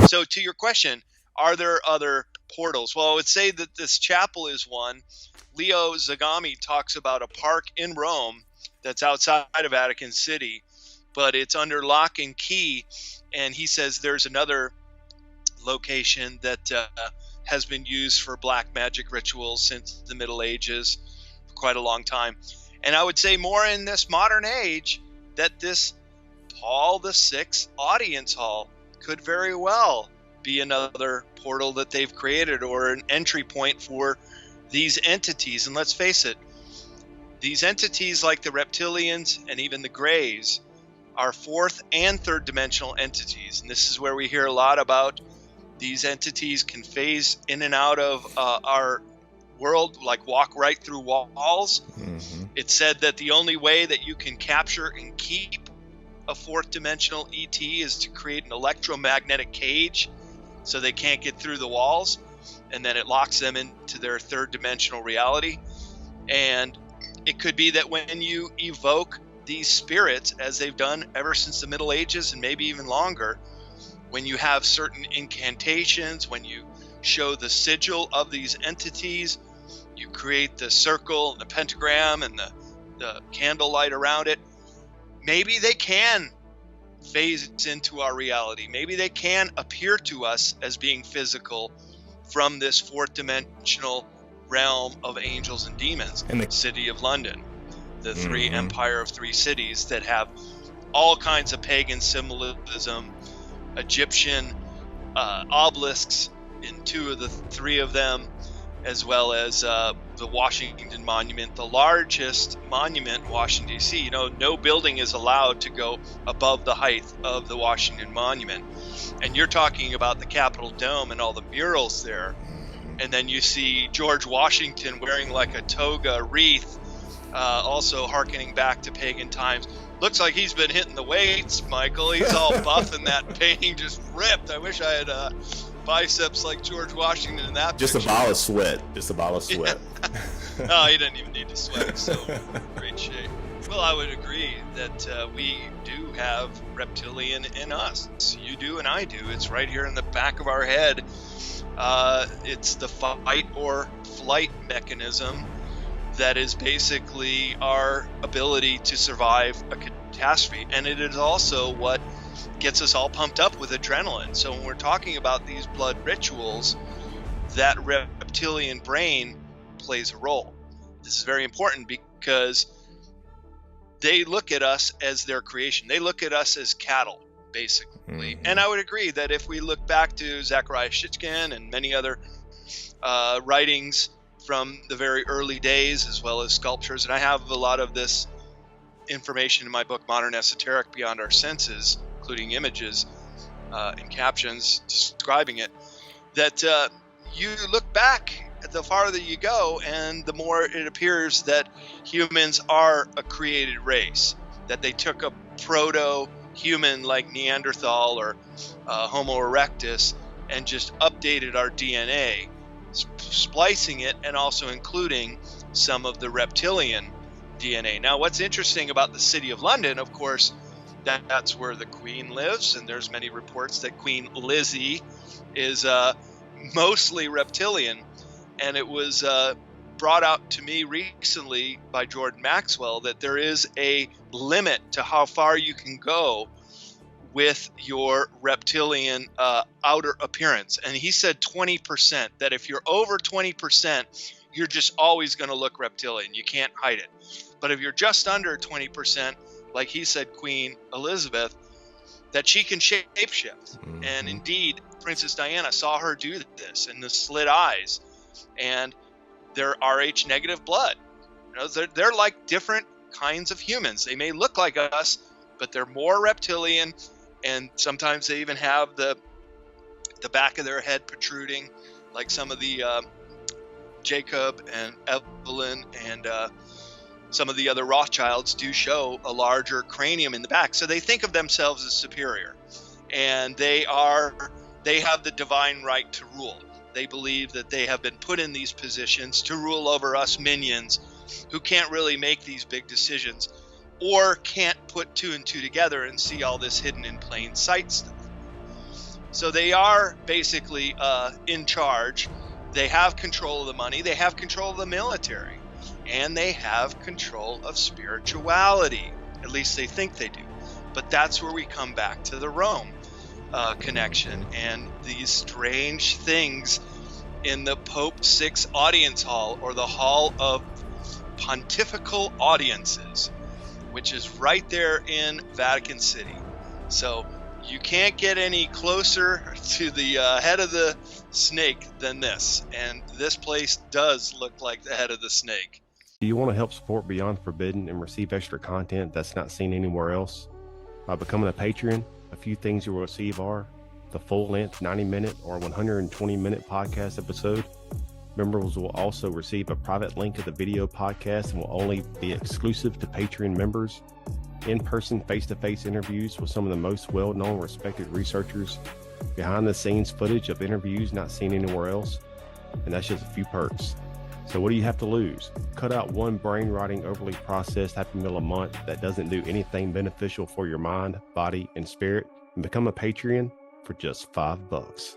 So to your question, are there other portals? Well, I would say that this chapel is one. Leo Zagami talks about a park in Rome that's outside of Vatican City, but it's under lock and key. And he says there's another location that has been used for black magic rituals since the Middle Ages for quite a long time. And I would say more in this modern age that this Paul VI audience hall could very well be another portal that they've created, or an entry point for these entities. And let's face it, these entities like the reptilians and even the greys are fourth and third dimensional entities. And this is where we hear a lot about these entities can phase in and out of our world, like walk right through walls. Mm-hmm. It's said that the only way that you can capture and keep a fourth dimensional ET is to create an electromagnetic cage so they can't get through the walls, and then it locks them into their third dimensional reality. And it could be that when you evoke these spirits, as they've done ever since the Middle Ages and maybe even longer, when you have certain incantations, when you show the sigil of these entities, you create the circle and the pentagram and the candlelight around it, maybe they can phase into our reality. Maybe they can appear to us as being physical from this fourth dimensional realm of angels and demons. And the City of London, the three empire of three cities that have all kinds of pagan symbolism, Egyptian obelisks in two of the three of them, as well as the Washington Monument, the largest monument in Washington, D.C. You know, no building is allowed to go above the height of the Washington Monument. And you're talking about the Capitol Dome and all the murals there. And then you see George Washington wearing like a toga wreath, also hearkening back to pagan times. Looks like he's been hitting the weights, Michael. He's all buff and that painting just ripped. I wish I had biceps like George Washington in that just picture. a ball of sweat. Just a ball of sweat. No, he didn't even need to sweat. He's so in great shape. Well, I would agree that we do have reptilian in us. You do and I do. It's right here in the back of our head. It's the fight or flight mechanism that is basically our ability to survive a catastrophe. And it is also what gets us all pumped up with adrenaline. So when we're talking about these blood rituals, that reptilian brain plays a role. This is very important because they look at us as their creation. They look at us as cattle, basically. And I would agree that if we look back to Zachariah Sitchin and many other writings from the very early days, as well as sculptures, and I have a lot of this information in my book, Modern Esoteric Beyond Our Senses, including images and captions describing it, that you look back the farther you go, and the more it appears that humans are a created race, that they took a proto-human like Neanderthal or Homo erectus and just updated our DNA, splicing it and also including some of the reptilian DNA. Now, what's interesting about the City of London, of course, that's where the Queen lives, and there's many reports that Queen Lizzie is mostly reptilian. And it was brought out to me recently by Jordan Maxwell that there is a limit to how far you can go with your reptilian outer appearance. And he said 20%, that if you're over 20%, you're just always going to look reptilian. You can't hide it. But if you're just under 20%, like he said, Queen Elizabeth, that she can shapeshift. And indeed, Princess Diana saw her do this, and the slit eyes. And they're Rh negative blood. You know, they're like different kinds of humans. They may look like us, but they're more reptilian, and sometimes they even have the back of their head protruding, like some of the Jacob and Evelyn and some of the other Rothschilds do show a larger cranium in the back. So they think of themselves as superior, and they have the divine right to rule. They believe that they have been put in these positions to rule over us minions who can't really make these big decisions or can't put two and two together and see all this hidden in plain sight stuff. So they are basically in charge. They have control of the money. They have control of the military. And they have control of spirituality. At least they think they do. But that's where we come back to the Rome connection and these strange things in the Pope 6 audience hall, or the Hall of Pontifical Audiences, which is right there in Vatican City. So you can't get any closer to the head of the snake than this. And this place does look like the head of the snake. Do you want to help support Beyond Forbidden and receive extra content that's not seen anywhere else? By becoming a patron, a few things you will receive are the full-length 90-minute or 120-minute podcast episode. Members will also receive a private link to the video podcast and will only be exclusive to Patreon members. In-person, face-to-face interviews with some of the most well-known, respected researchers. Behind-the-scenes footage of interviews not seen anywhere else. And that's just a few perks. So what do you have to lose? Cut out one brain-rotting, overly processed Happy Meal a month that doesn't do anything beneficial for your mind, body, and spirit, and become a Patreon for just $5.